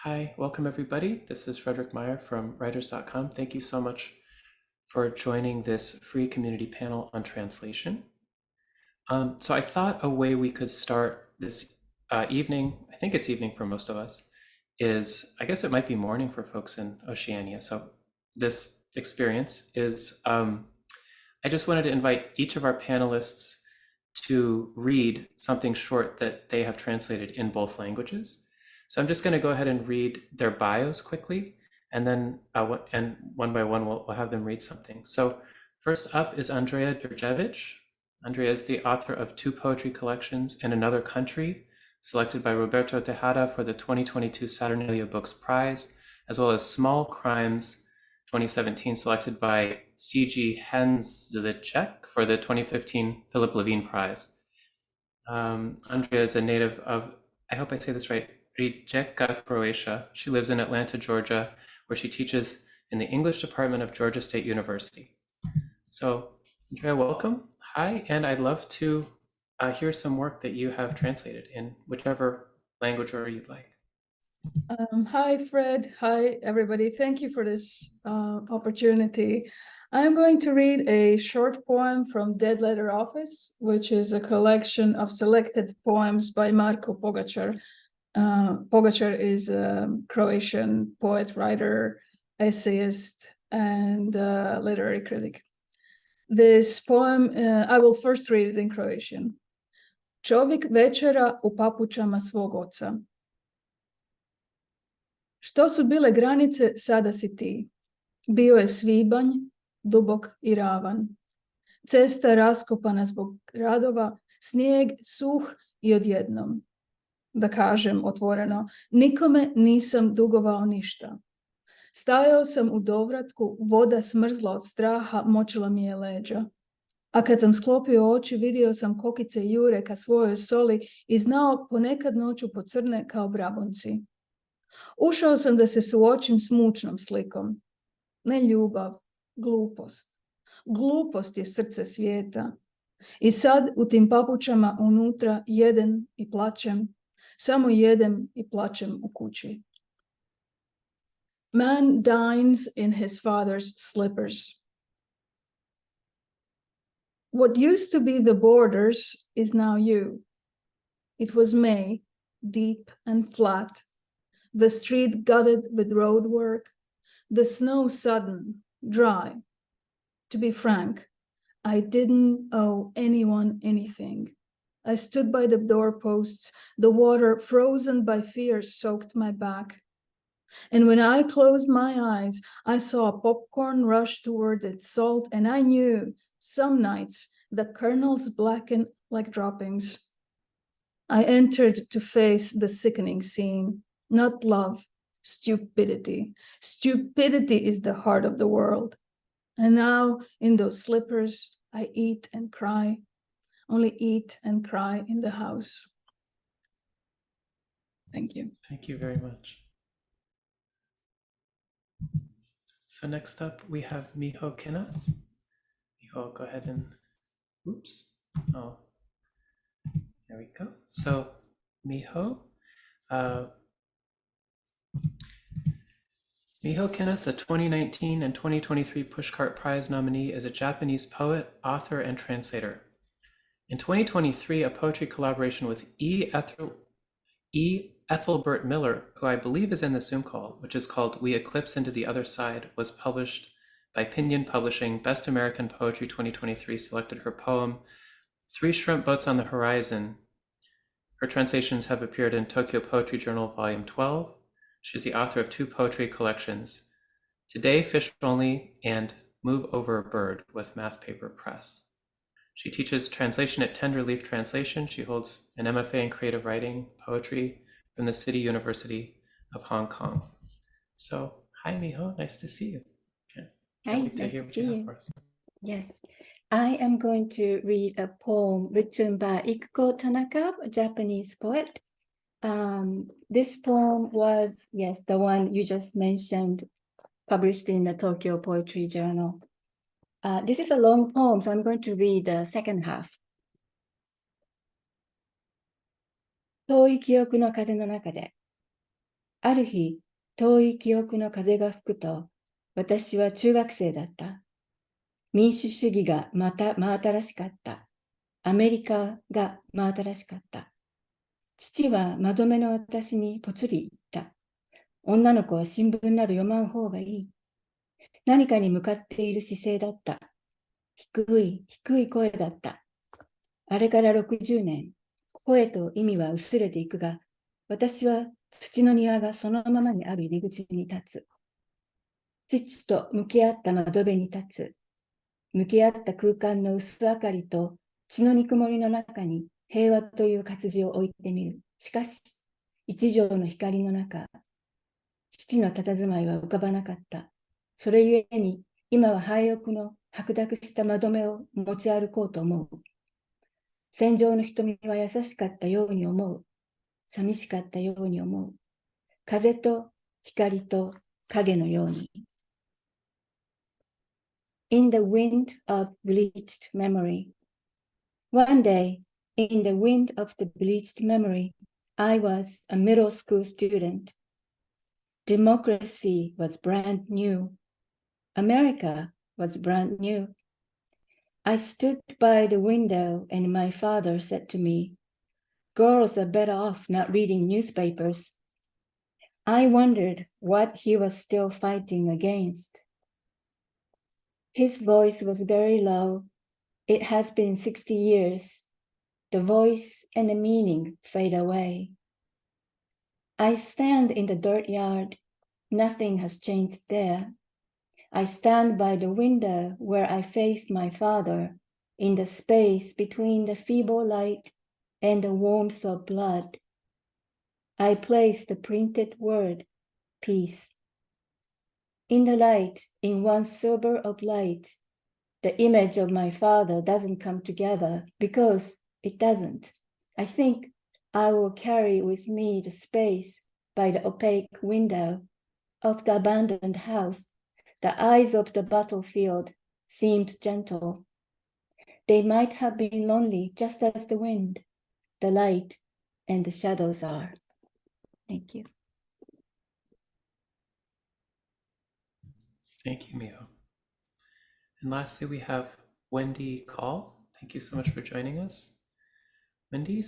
Hi, welcome everybody. This is Frederick Meyer from writers.com. Thank you so much for joining this free community panel on translation. So I thought a way we could start this evening, I think it's evening for most of us, is I guess it might be morning for folks in Oceania. So this experience is I just wanted to invite each of our panelists to read something short that they have translated in both languages. So I'm just going to go ahead and read their bios quickly, and then one by one we'll have them read something. So first up is Andrea Jurjević. Andrea is the author of 2 poetry collections, In Another Country, selected by Roberto Tejada for the 2022 Saturnalia Books Prize, as well as Small Crimes 2017, selected by C.G. Henzlicek for the 2015 Philip Levine Prize. Andrea is a native of, I hope I say this right, Rijeka, Croatia. She lives in Atlanta, Georgia, where she teaches in the English department of Georgia State University. So, Andrea, welcome. Hi, and I'd love to hear some work that you have translated in whichever language order you'd like. Hi, Fred. Hi, everybody. Thank you for this opportunity. I'm going to read a short poem from Dead Letter Office, which is a collection of selected poems by Marko Pogačar. Pogačar is a Croatian poet, writer, essayist, and literary critic. This poem, I will first read it in Croatian. Čovjek večera u papučama svog oca. Što su bile granice, sada si ti. Bio je svibanj, dubok i ravan. Cesta raskopana zbog radova, snijeg suh i odjednom. Da kažem otvoreno, nikome nisam dugovao ništa. Stajao sam u dovratku, voda smrzla od straha, močila mi je leđa. A kad sam sklopio oči, vidio sam kokice jure ka svojoj soli i znao ponekad noću pocrne kao brabonci. Ušao sam da se suočim s mučnom slikom. Ne ljubav, glupost. Glupost je srce svijeta. I sad u tim papučama unutra jedem i plačem. Samo jedem i plačem u kući. Man dines in his father's slippers. What used to be the borders is now you. It was May, deep and flat. The street gutted with road work, the snow sudden, dry. To be frank, I didn't owe anyone anything. I stood by the doorposts, the water frozen by fear soaked my back. And when I closed my eyes, I saw popcorn rush toward its salt, and I knew some nights the kernels blacken like droppings. I entered to face the sickening scene. Not love, stupidity. Stupidity is the heart of the world. And now, in those slippers, I eat and cry. Only eat and cry in the house. Thank you. Thank you very much. So next up, we have Miho Kinnas. Miho, go ahead and, oops. Oh, there we go. So Miho, Miho Kinnas, a 2019 and 2023 Pushcart Prize nominee, is a Japanese poet, author, and translator. In 2023, a poetry collaboration with E. Ethelbert Miller, who I believe is in the Zoom call, which is called We Eclipse into the Other Side, was published by Pinion Publishing. Best American Poetry 2023 selected her poem, Three Shrimp Boats on the Horizon. Her translations have appeared in Tokyo Poetry Journal, Volume 12. She is the author of 2 poetry collections, Today Fish Only and Move Over a Bird with Math Paper Press. She teaches translation at Tender Leaf Translation. She holds an MFA in creative writing, poetry from the City University of Hong Kong. So, hi Miho, nice to see you. Hi, nice to see you. Yes, I am going to read a poem written by Ikuko Tanaka, a Japanese poet. This poem was, yes, the one you just mentioned, published in the Tokyo Poetry Journal. This is a long poem, so I'm going to read the second half. 遠い記憶の風の中である日、遠い記憶の風が吹くと、私は中学生だった。民主主義がまた真新しかった。アメリカが真新しかった。父は窓辺の私にぽつり言った。女の子は新聞など読まん方がいい。何かに向かっている姿勢だった。低い声だった。あれから60年、声と意味は薄れていくが、私は土の庭がそのままにある入り口に立つ。父と向き合った窓辺に立つ。向き合った空間の薄明かりと血のぬくもりの中に平和という活字を置いてみる。しかし、一条の光の中、父の佇まいは浮かばなかった。それゆえに、今は廃屋の白濁した窓辺を持ち歩こうと思う。戦場の瞳は優しかったように思う。寂しかったように思う。風と光と影のように。In the wind of bleached memory. One day, in the wind of the bleached memory, I was a middle school student. Democracy was brand new. America was brand new. I stood by the window and my father said to me, "Girls are better off not reading newspapers." I wondered what he was still fighting against. His voice was very low. It has been 60 years. The voice and the meaning fade away. I stand in the dirt yard. Nothing has changed there. I stand by the window where I face my father in the space between the feeble light and the warmth of blood. I place the printed word, peace. In the light, in one silver of light, the image of my father doesn't come together because it doesn't. I think I will carry with me the space by the opaque window of the abandoned house. The eyes of the battlefield seemed gentle. They might have been lonely just as the wind, the light, and the shadows are. Thank you. Thank you, Miho. And lastly, we have Wendy Call. Thank you so much for joining us. Wendy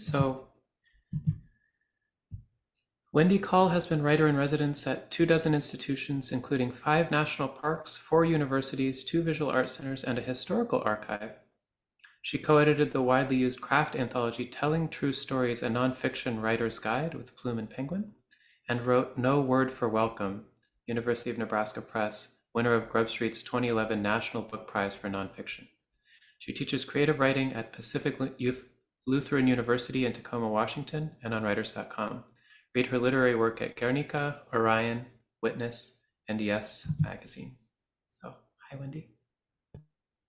Call has been writer-in-residence at 24 institutions, including 5 national parks, 4 universities, 2 visual art centers, and a historical archive. She co-edited the widely used craft anthology Telling True Stories, a nonfiction writer's guide with Plume and Penguin, and wrote No Word for Welcome, University of Nebraska Press, winner of Grub Street's 2011 National Book Prize for Nonfiction. She teaches creative writing at Pacific Lutheran University in Tacoma, Washington, and on writers.com. Read her literary work at Guernica, Orion, Witness, and Yes magazine. So, hi, Wendy.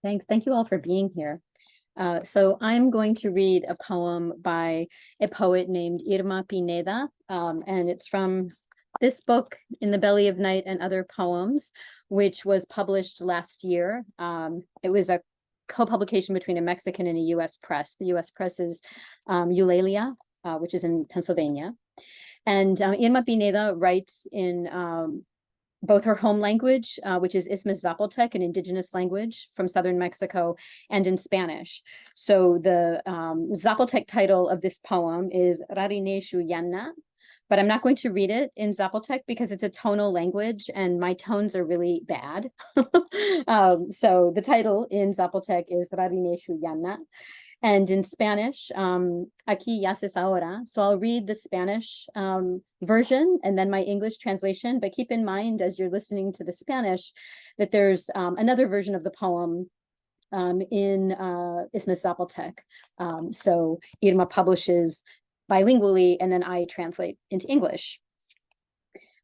Thanks. Thank you all for being here. So I'm going to read a poem by a poet named Irma Pineda, and it's from this book, In the Belly of Night and Other Poems, which was published last year. It was a co-publication between a Mexican and a U.S. press. The U.S. press is Eulalia, which is in Pennsylvania. And Irma Pineda writes in both her home language, which is Isthmus Zapotec, an indigenous language from southern Mexico, and in Spanish. So the Zapotec title of this poem is Rarineshu Yanna, but I'm not going to read it in Zapotec because it's a tonal language and my tones are really bad. So the title in Zapotec is Rarineshu Yanna. And in Spanish, aquí yaces ahora. So I'll read the Spanish version and then my English translation. But keep in mind as you're listening to the Spanish that there's another version of the poem in Isthmus Zapotec. So Irma publishes bilingually and then I translate into English.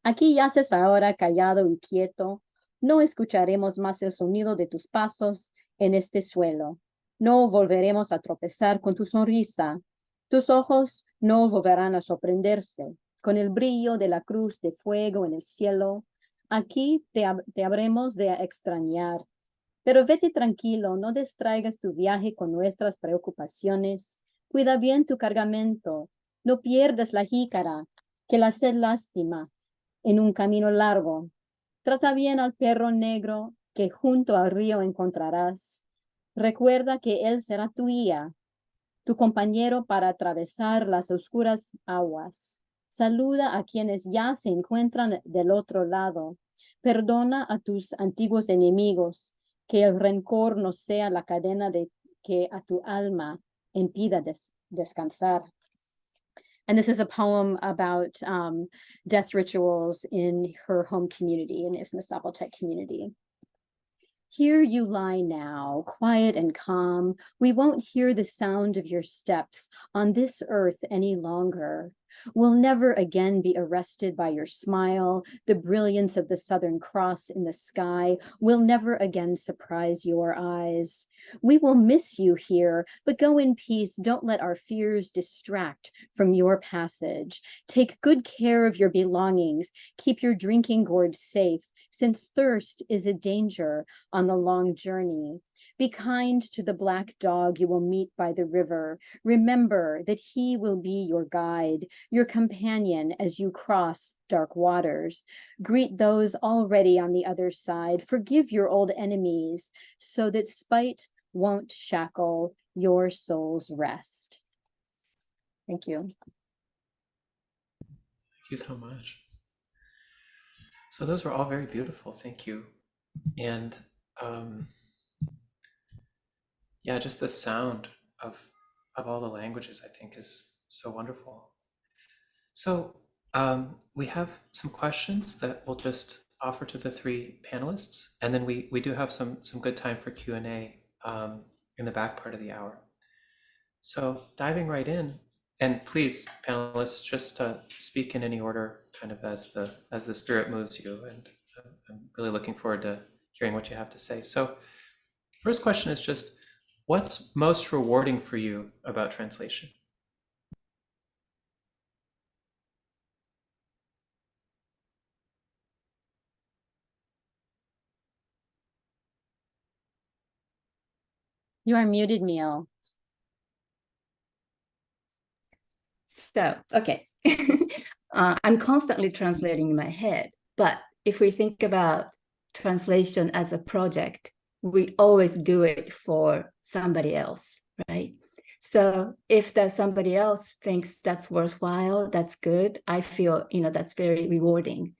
Aquí yaces ahora callado y quieto. No escucharemos más el sonido de tus pasos en este suelo. No volveremos a tropezar con tu sonrisa. Tus ojos no volverán a sorprenderse con el brillo de la cruz de fuego en el cielo. Aquí te habremos de extrañar. Pero vete tranquilo, no distraigas tu viaje con nuestras preocupaciones. Cuida bien tu cargamento. No pierdas la jícara, que la sed lastima. en un camino largo. Trata bien al perro negro que junto al río encontrarás. Recuerda que él será tu guía, tu compañero para atravesar las oscuras aguas. Saluda a quienes ya se encuentran del otro lado. Perdona a tus antiguos enemigos, que el rencor no sea la cadena que a tu alma impida descansar. And this is a poem about death rituals in her home community, in Isthmus Zapotec community. Here you lie now, quiet and calm. We won't hear the sound of your steps on this earth any longer. We'll never again be arrested by your smile, the brilliance of the Southern Cross in the sky. We'll never again surprise your eyes. We will miss you here, but go in peace. Don't let our fears distract from your passage. Take good care of your belongings. Keep your drinking gourds safe, since thirst is a danger on the long journey. Be kind to the black dog you will meet by the river. Remember that he will be your guide, your companion as you cross dark waters. Greet those already on the other side. Forgive your old enemies so that spite won't shackle your soul's rest. Thank you. Thank you so much. So those were all very beautiful. Thank you. And yeah, just the sound of all the languages, I think, is so wonderful. So we have some questions that we'll just offer to the three panelists, and then we do have some good time for Q&A in the back part of the hour. So diving right in, and please, panelists, just speak in any order, kind of as the spirit moves you. And I'm really looking forward to hearing what you have to say. So, first question is just, what's most rewarding for you about translation? You are muted, Miho. So, okay. I'm constantly translating in my head, but if we think about translation as a project, we always do it for somebody else, right? So if that somebody else thinks that's worthwhile, that's good, I feel, that's very rewarding.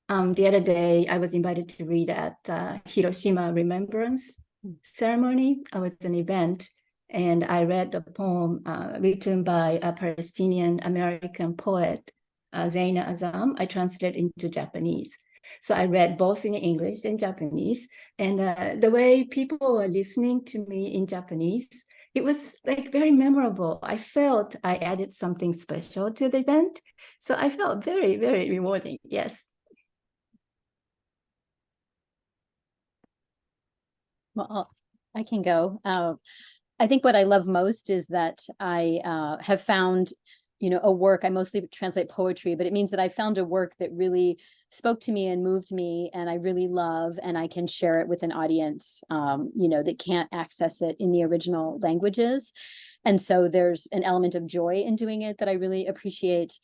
The other day, I was invited to read at Hiroshima Remembrance Ceremony. I was at an event, and I read a poem written by a Palestinian-American poet, Zaina Azam. I translated into Japanese. So I read both in English and Japanese. And the way people were listening to me in Japanese, it was like very memorable. I felt I added something special to the event. So I felt very, very rewarding. Yes. Well, I can go. I think what I love most is that I have found, a work. I mostly translate poetry, but it means that I found a work that really spoke to me and moved me, and I really love, and I can share it with an audience, that can't access it in the original languages. And so there's an element of joy in doing it that I really appreciate.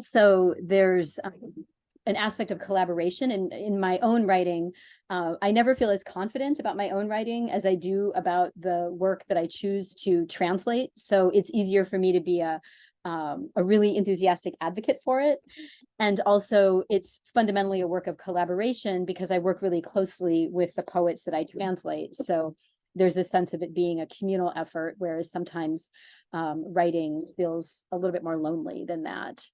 So there's an aspect of collaboration in my own writing. I never feel as confident about my own writing as I do about the work that I choose to translate. So it's easier for me to be a really enthusiastic advocate for it. And also it's fundamentally a work of collaboration because I work really closely with the poets that I translate. So there's a sense of it being a communal effort, whereas sometimes writing feels a little bit more lonely than that.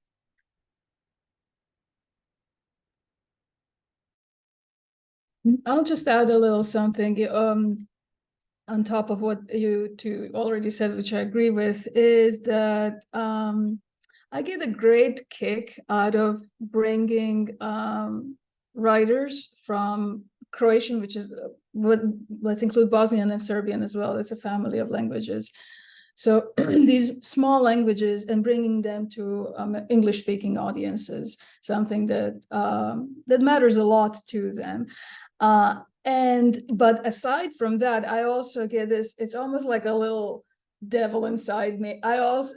I'll just add a little something on top of what you two already said, which I agree with, is that I get a great kick out of bringing writers from Croatian, which is let's include Bosnian and Serbian as well. It's a family of languages. So these small languages and bringing them to English-speaking audiences, something that that matters a lot to them. But aside from that, I also get this, it's almost like a little devil inside me. I also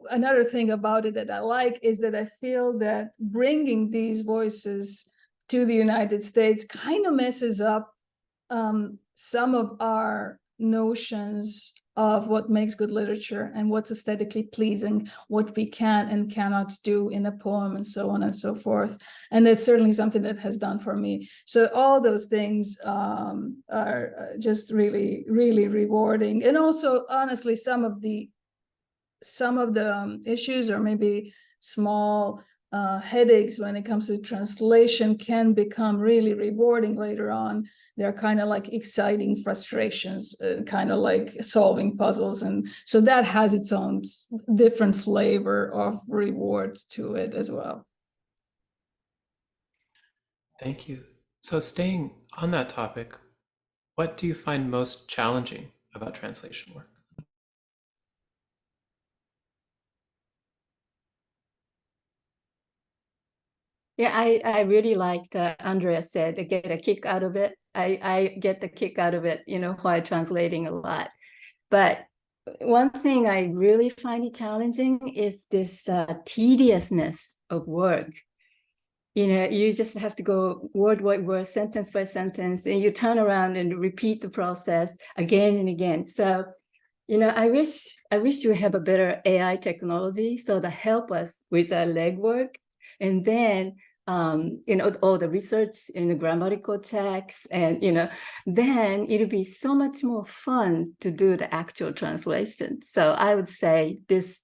another thing about it that I like is that I feel that bringing these voices to the United States kind of messes up some of our notions of what makes good literature and what's aesthetically pleasing, what we can and cannot do in a poem, and so on and so forth. And that's certainly something that has done for me. So all those things are just really, really rewarding. And also, honestly, some of the issues, or maybe small headaches when it comes to translation, can become really rewarding later on. They're kind of like exciting frustrations, kind of like solving puzzles. And so that has its own different flavor of reward to it as well. Thank you. So staying on that topic, what do you find most challenging about translation work? Yeah, I really liked Andrea said, I get a kick out of it. I get the kick out of it, while translating a lot. But one thing I really find it challenging is this tediousness of work. You just have to go word by word, sentence by sentence, and you turn around and repeat the process again and again. So, I wish you have a better AI technology so that help us with our legwork. And then, all the research in the grammatical checks, and, then it'll be so much more fun to do the actual translation. So I would say this,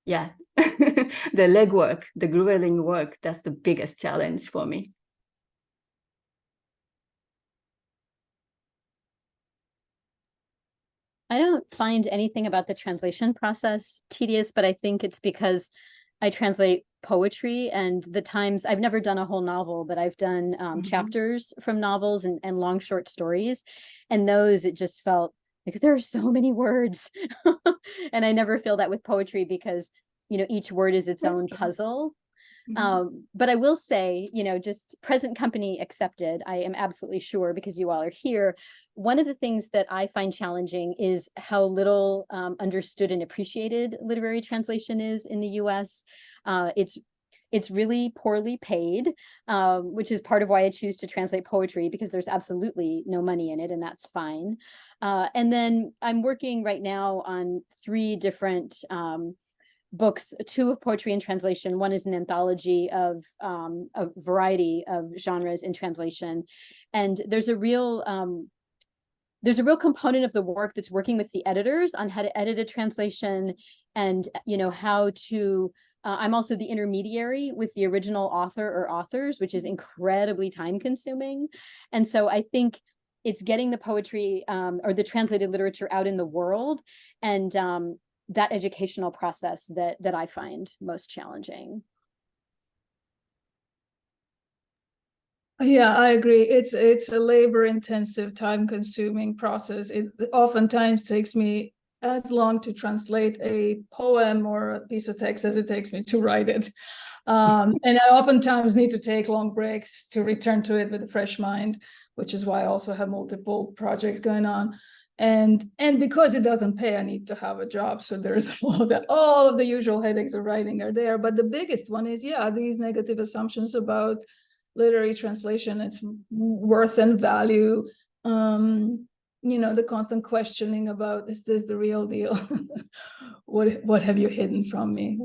yeah, the legwork, the grueling work, that's the biggest challenge for me. I don't find anything about the translation process tedious, but I think it's because I translate poetry, and the times I've never done a whole novel, but I've done chapters from novels and long short stories. And those, it just felt like there are so many words. And I never feel that with poetry because, each word is its own puzzle. But I will say, just present company accepted, I am absolutely sure, because you all are here, one of the things that I find challenging is how little understood and appreciated literary translation is in the US. It's really poorly paid, which is part of why I choose to translate poetry, because there's absolutely no money in it, and that's fine. And then I'm working right now on 3 different books, 2 of poetry in translation. One is an anthology of a variety of genres in translation. And there's a real component of the work that's working with the editors on how to edit a translation, and how to I'm also the intermediary with the original author or authors, which is incredibly time consuming. And so I think it's getting the poetry or the translated literature out in the world, and that educational process that I find most challenging. Yeah, I agree. It's a labor-intensive, time-consuming process. It oftentimes takes me as long to translate a poem or a piece of text as it takes me to write it. And I oftentimes need to take long breaks to return to it with a fresh mind, which is why I also have multiple projects going on. And because it doesn't pay, I need to have a job. So there's all of the usual headaches of writing are there. But the biggest one is, these negative assumptions about literary translation, its worth and value, the constant questioning about, is this the real deal? what have you hidden from me?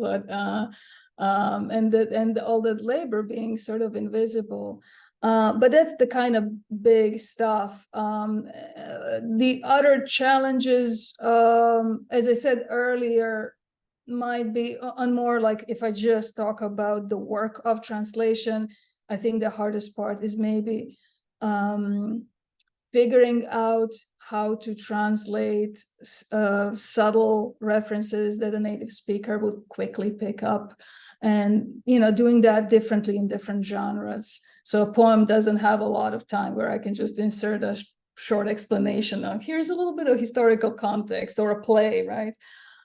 And all that labor being sort of invisible. But that's the kind of big stuff. The other challenges, as I said earlier, might be on more like, if I just talk about the work of translation, I think the hardest part is maybe figuring out how to translate subtle references that a native speaker would quickly pick up, and doing that differently in different genres. So a poem doesn't have a lot of time where I can just insert a short explanation of, here's a little bit of historical context, or a play, right?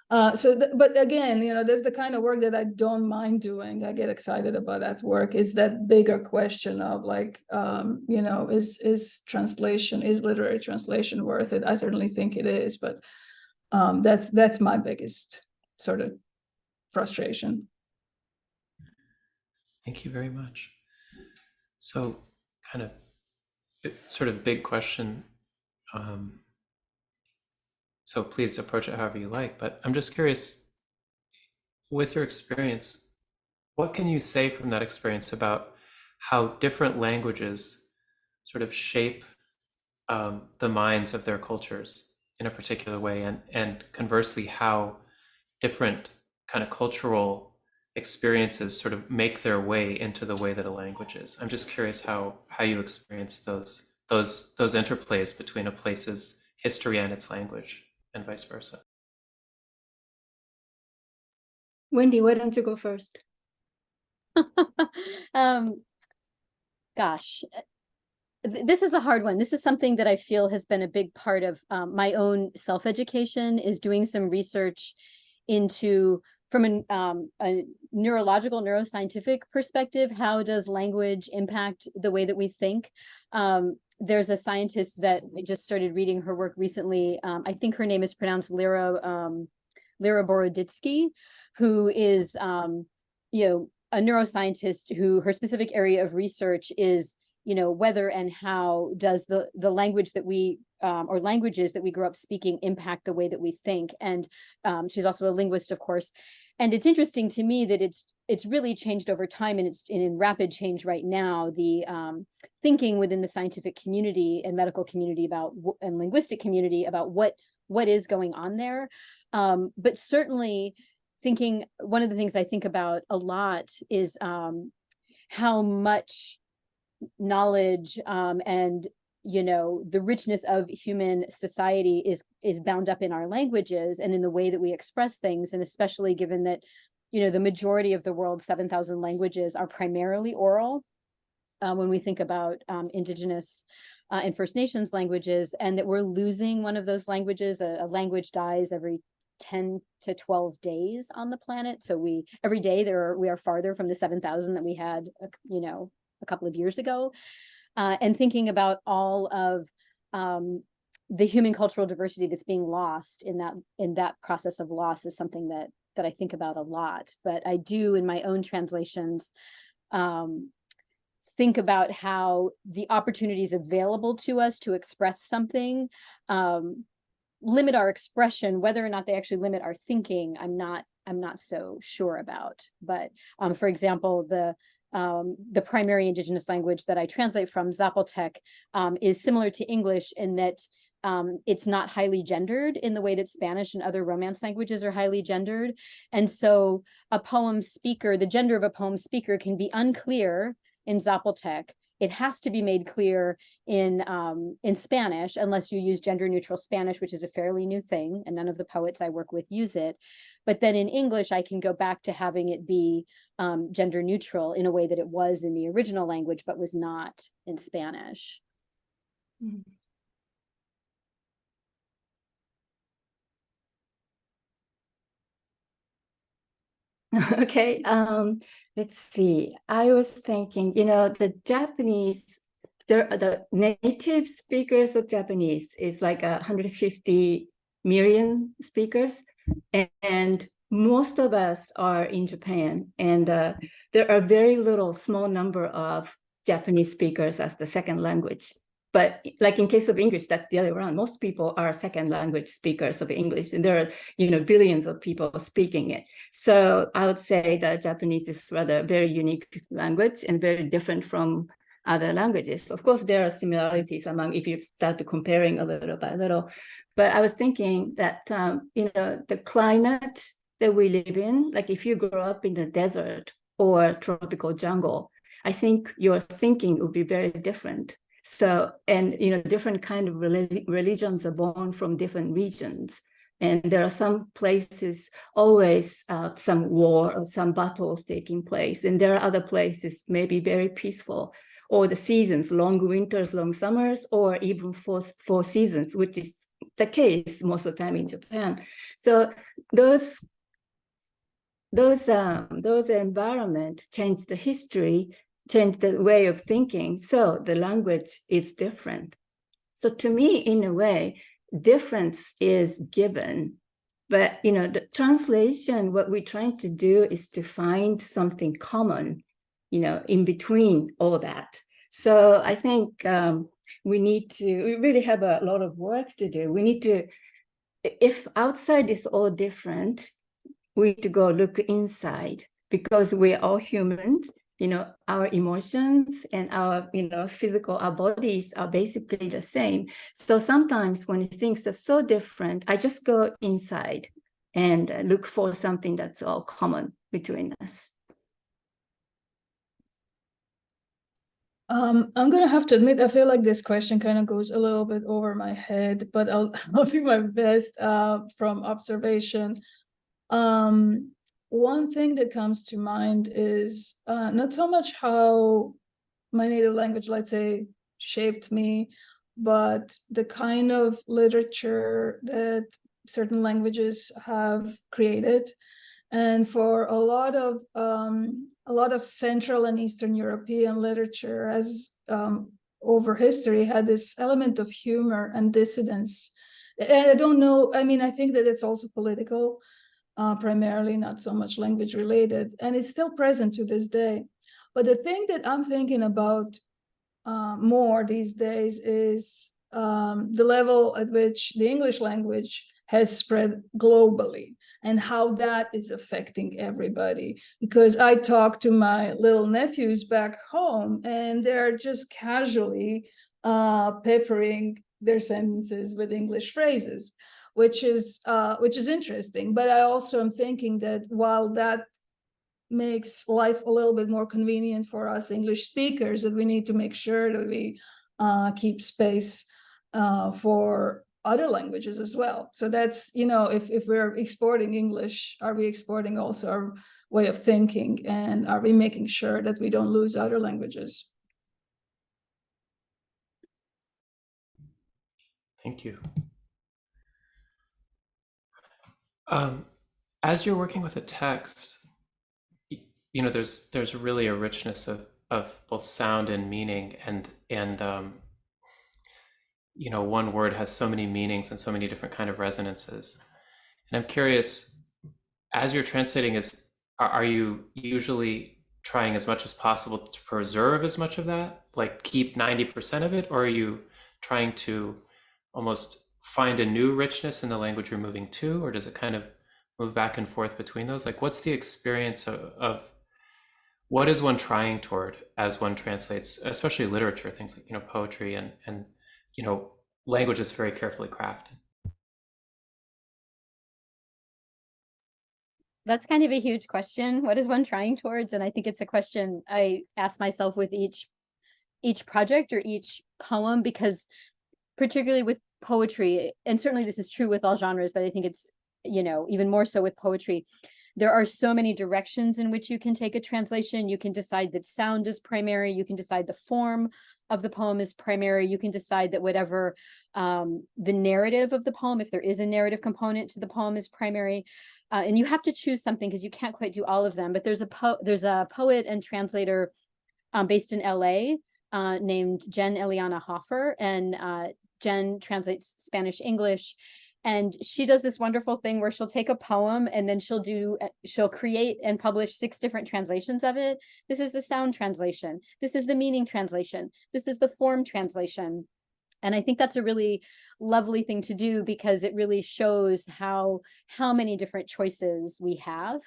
But again, there's the kind of work that I don't mind doing. I get excited about that work. It's that bigger question of like, is translation, is literary translation worth it? I certainly think it is, but That's my biggest sort of frustration. Thank you very much. So, kind of sort of big question. So please approach it however you like, but I'm just curious, with your experience, what can you say from that experience about how different languages sort of shape the minds of their cultures in a particular way, and conversely, how different kind of cultural experiences sort of make their way into the way that a language is? I'm just curious how you experience those interplays between a place's history and its language, and vice versa. Wendy, why don't you go first? Gosh, this is a hard one. This is something that I feel has been a big part of my own self-education, is doing some research into, from a neurological, neuroscientific perspective, how does language impact the way that we think? There's a scientist that I just started reading her work recently. I think her name is pronounced Lera Boroditsky, who is, a neuroscientist who her specific area of research is, whether and how does the language that we or languages that we grew up speaking impact the way that we think. And she's also a linguist, of course. And it's interesting to me that it's really changed over time, and it's in rapid change right now. The thinking within the scientific community and medical community about, and linguistic community about what is going on there. But certainly thinking, one of the things I think about a lot is how much knowledge and the richness of human society is bound up in our languages and in the way that we express things. And especially given that the majority of the world's 7,000 languages are primarily oral, when we think about indigenous and First Nations languages, and that we're losing one of those languages. A language dies every 10 to 12 days on the planet. So every day we are farther from the 7,000 that we had a couple of years ago. And thinking about all of the human cultural diversity that's being lost in that process of loss is something that I think about a lot. But I do, in my own translations, think about how the opportunities available to us to express something limit our expression. Whether or not they actually limit our thinking, I'm not so sure about. But for example, the primary indigenous language that I translate from, Zapotec, is similar to English in that it's not highly gendered in the way that Spanish and other Romance languages are highly gendered. And so a poem speaker, the gender of a poem speaker, can be unclear in Zapotec. It has to be made clear in Spanish, unless you use gender neutral Spanish, which is a fairly new thing, and none of the poets I work with use it. But then in English, I can go back to having it be gender neutral in a way that it was in the original language, but was not in Spanish. Okay, let's see. I was thinking, the Japanese, the native speakers of Japanese is like 150 million speakers, and most of us are in Japan, and there are very small number of Japanese speakers as the second language. But like in case of English, that's the other way around. Most people are second language speakers of English, and there are billions of people speaking it. So I would say that Japanese is rather a very unique language and very different from other languages. Of course, there are similarities among, if you start comparing a little by little. But I was thinking that the climate that we live in, like if you grow up in the desert or tropical jungle, I think your thinking would be very different. So, and different kind of religions are born from different regions. And there are some places always some war or some battles taking place. And there are other places maybe very peaceful, or the seasons, long winters, long summers, or even four seasons, which is the case most of the time in Japan. So those environment change the history, change the way of thinking. So the language is different. So to me, in a way, difference is given. But, the translation, what we're trying to do is to find something common, in between all that. So I think we really have a lot of work to do. We need to, if outside is all different, we need to go look inside, because we're all human. Our emotions and our, physical, our bodies are basically the same. So sometimes when things are so different, I just go inside and look for something that's all common between us. I'm gonna have to admit, I feel like this question kind of goes a little bit over my head, but I'll do my best from observation. One thing that comes to mind is not so much how my native language, let's say, shaped me, but the kind of literature that certain languages have created. And for a lot of Central and Eastern European literature has over history had this element of humor and dissidence. And I don't know, I mean, I think that it's also political, primarily, not so much language related, and it's still present to this day. But the thing that I'm thinking about more these days is the level at which the English language has spread globally and how that is affecting everybody. Because I talk to my little nephews back home and they're just casually peppering their sentences with English phrases, which is interesting. But I also am thinking that while that makes life a little bit more convenient for us English speakers, that we need to make sure that we keep space for other languages as well. So that's, if we're exporting English, are we exporting also our way of thinking, and are we making sure that we don't lose other languages? Thank you. As you're working with a text, there's really a richness of both sound and meaning, and one word has so many meanings and so many different kind of resonances. And I'm curious, as you're translating, are you usually trying as much as possible to preserve as much of that, like keep 90% of it, or are you trying to almost find a new richness in the language you're moving to, or does it kind of move back and forth between those? Like, what's the experience of what is one trying toward as one translates, especially literature, things like, poetry and language is very carefully crafted? That's kind of a huge question. What is one trying towards? And I think it's a question I ask myself with each project or each poem, because particularly with poetry, and certainly this is true with all genres, but I think it's, even more so with poetry, there are so many directions in which you can take a translation. You can decide that sound is primary. You can decide the form of the poem is primary. You can decide that whatever the narrative of the poem, if there is a narrative component to the poem, is primary. And you have to choose something because you can't quite do all of them. But there's a poet and translator based in LA named Jen Eliana Hoffer, and Jen translates Spanish English. And she does this wonderful thing where she'll take a poem and then she'll create and publish 6 different translations of it. This is the sound translation. This is the meaning translation. This is the form translation. And I think that's a really lovely thing to do, because it really shows how many different choices we have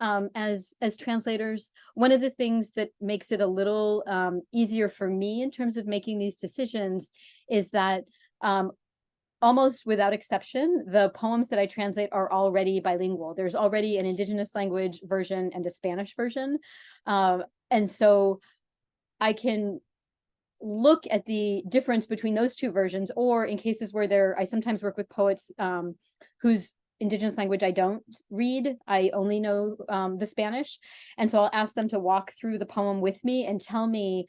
as translators. One of the things that makes it a little easier for me in terms of making these decisions is that almost without exception, the poems that I translate are already bilingual. There's already an indigenous language version and a Spanish version. And so I can look at the difference between those two versions, or in cases where I sometimes work with poets whose indigenous language I don't read, I only know the Spanish. And so I'll ask them to walk through the poem with me and tell me,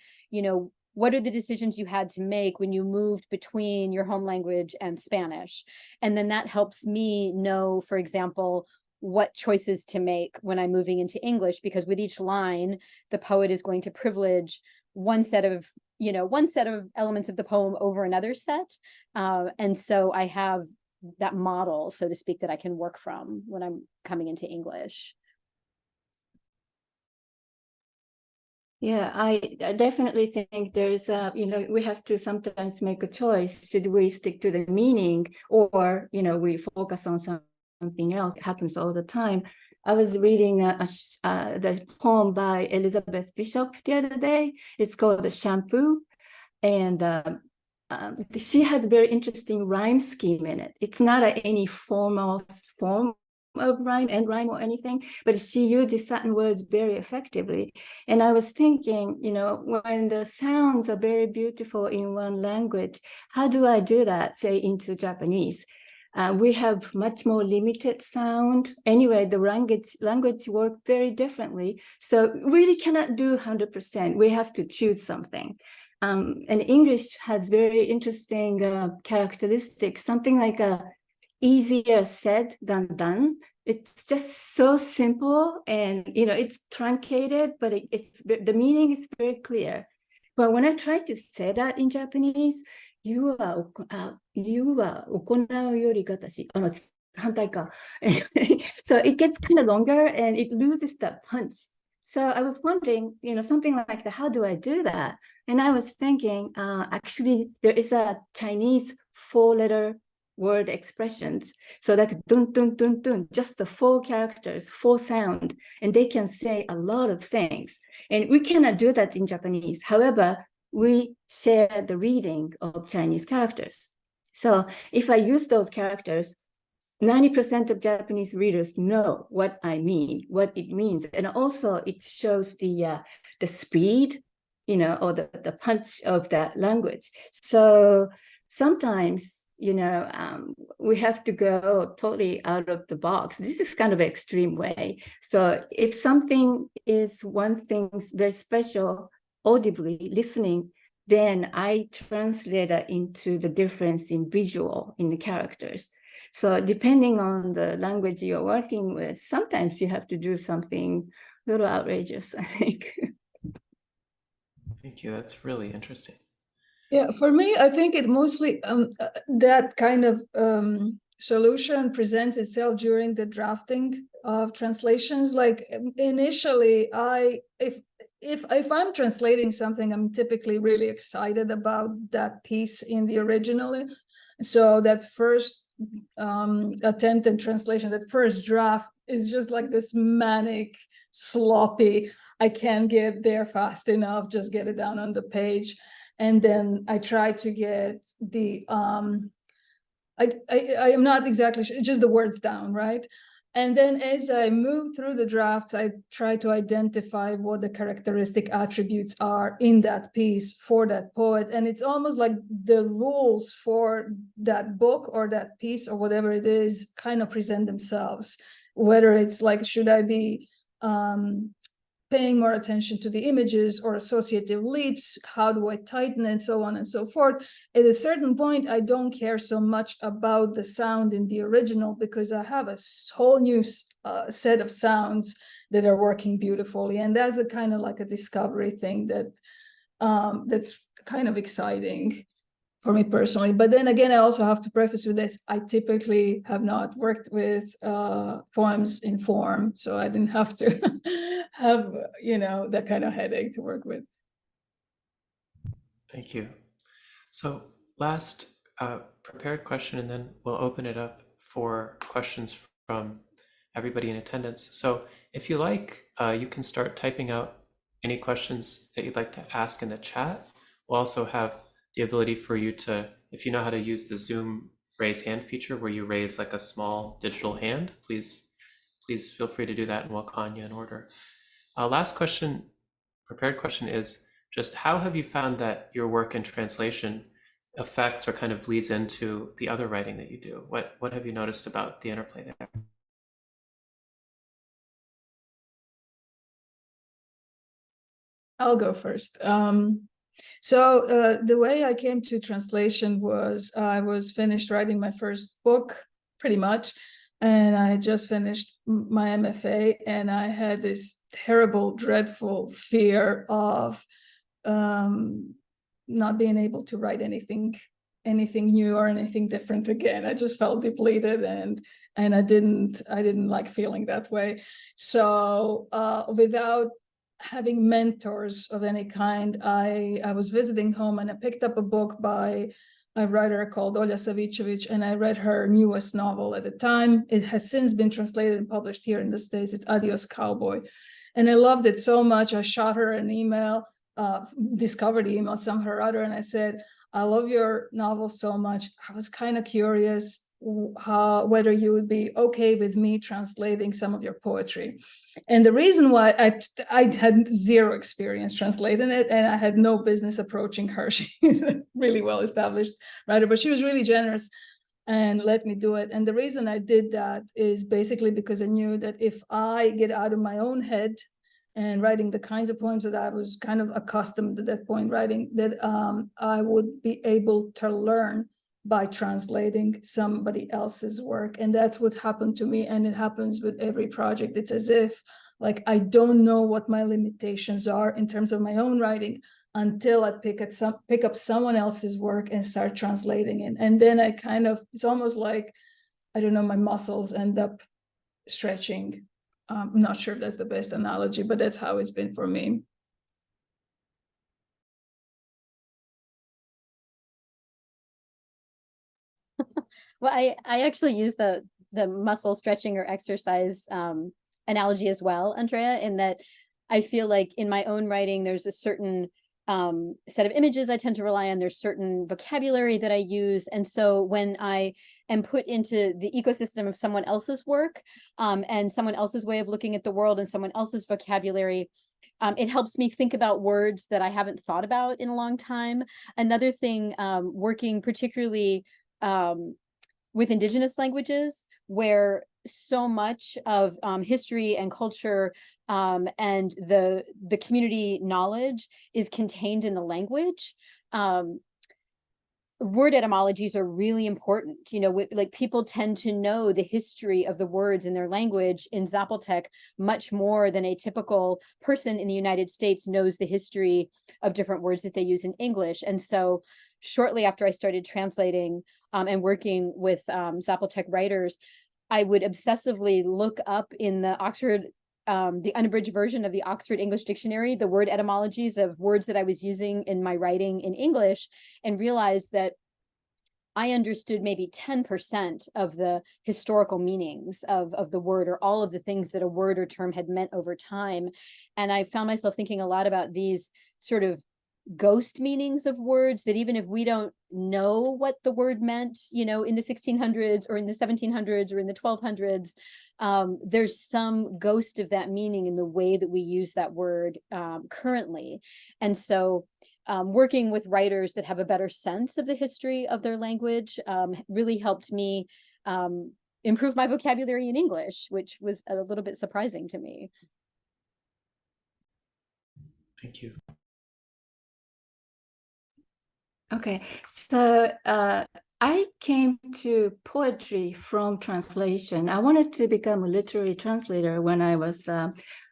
what are the decisions you had to make when you moved between your home language and Spanish? And then that helps me know, for example, what choices to make when I'm moving into English, because with each line, the poet is going to privilege one set of one set of elements of the poem over another set. And so I have that model, so to speak, that I can work from when I'm coming into English. Yeah, I definitely think there's we have to sometimes make a choice. Should we stick to the meaning, or we focus on something else? It happens all the time. I was reading the poem by Elizabeth Bishop the other day. It's called The Shampoo, and she has a very interesting rhyme scheme in it. It's not any formal form of rhyme or anything, but she uses certain words very effectively. And I was thinking, when the sounds are very beautiful in one language, how do I do that, say, into Japanese? We have much more limited sound. Anyway, the language work very differently. So really cannot do 100%. We have to choose something. And English has very interesting characteristics, something like easier said than done. It's just so simple, and it's truncated, but the meaning is very clear. But when I try to say that in Japanese, youは行うよりが私、反対か。So it gets kind of longer and it loses that punch. So I was wondering, something like that, how do I do that? And I was thinking, actually, there is a Chinese 4-letter word expressions. So like dun, dun, dun, dun, just the 4 characters, 4 sound, and they can say a lot of things. And we cannot do that in Japanese. However, we share the reading of Chinese characters. So if I use those characters, 90% of Japanese readers know what I mean, what it means. And also it shows the speed, or the punch of that language. So sometimes, we have to go totally out of the box. This is kind of an extreme way. So if something is one thing very special, audibly listening, then I translate it into the difference in visual in the characters. So depending on the language you're working with, sometimes you have to do something a little outrageous, I think. Thank you. That's really interesting. Yeah, for me, I think it mostly that kind of solution presents itself during the drafting of translations. Like initially, if I'm translating something, I'm typically really excited about that piece in the original. So that first attempt at translation, that first draft is just like this manic, sloppy, I can't get there fast enough, just get it down on the page. And then I try to get the I am not exactly sure, just the words down, right? And then as I move through the drafts, I try to identify what the characteristic attributes are in that piece for that poet. And it's almost like the rules for that book or that piece or whatever it is kind of present themselves. Whether it's like, should I be paying more attention to the images or associative leaps, how do I tighten it, so on and so forth. At a certain point, I don't care so much about the sound in the original because I have a whole new set of sounds that are working beautifully. And that's a kind of like a discovery thing that that's kind of exciting for me personally. But then again, I also have to preface with this, I typically have not worked with poems in form, so I didn't have to have, that kind of headache to work with. Thank you. So last prepared question, and then we'll open it up for questions from everybody in attendance. So if you like, you can start typing out any questions that you'd like to ask in the chat. We'll also have the ability for you to, if you know how to use the Zoom raise hand feature where you raise like a small digital hand, please feel free to do that and we'll call on you in order. Last question, prepared question is just how have you found that your work in translation affects or kind of bleeds into the other writing that you do? What have you noticed about the interplay there? I'll go first. So the way I came to translation was I was finished writing my first book, pretty much, and I just finished my MFA, and I had this terrible, dreadful fear of not being able to write anything new or anything different again. I just felt depleted, and I didn't like feeling that way. So without having mentors of any kind, I was visiting home, and I picked up a book by a writer called Olja Savicevic, and I read her newest novel at the time. It has since been translated and published here in the States. It's Adios Cowboy. And I loved it so much. I shot her an email, discovered the email somehow or other, and I said, I love your novel so much. I was kind of curious whether you would be okay with me translating some of your poetry. And the reason why I had zero experience translating it, and I had no business approaching her. She's a really well-established writer, but she was really generous and let me do it. And the reason I did that is basically because I knew that if I get out of my own head and writing the kinds of poems that I was kind of accustomed at that point writing, that I would be able to learn by translating somebody else's work. And that's what happened to me. And it happens with every project. It's as if like I don't know what my limitations are in terms of my own writing until I pick up someone else's work and start translating it. And then I kind of, it's almost like, I don't know, my muscles end up stretching. I'm not sure if that's the best analogy, but that's how it's been for me. Well, I actually use the muscle stretching or exercise analogy as well, Andrea, in that I feel like in my own writing, there's a certain set of images I tend to rely on. There's certain vocabulary that I use. And so when I am put into the ecosystem of someone else's work and someone else's way of looking at the world and someone else's vocabulary, it helps me think about words that I haven't thought about in a long time. Another thing, working particularly with Indigenous languages, where so much of history and culture and the community knowledge is contained in the language. Word etymologies are really important. You know, like people tend to know the history of the words in their language in Zapotec much more than a typical person in the United States knows the history of different words that they use in English. And so shortly after I started translating and working with Zapotec writers, I would obsessively look up in the Oxford, the unabridged version of the Oxford English Dictionary, the word etymologies of words that I was using in my writing in English, and realized that I understood maybe 10% of the historical meanings of the word, or all of the things that a word or term had meant over time. And I found myself thinking a lot about these sort of ghost meanings of words, that even if we don't know what the word meant, you know, in the 1600s or in the 1700s or in the 1200s, there's some ghost of that meaning in the way that we use that word currently. And so working with writers that have a better sense of the history of their language really helped me improve my vocabulary in English, which was a little bit surprising to me. Thank you. Okay, so I came to poetry from translation. I wanted to become a literary translator when I was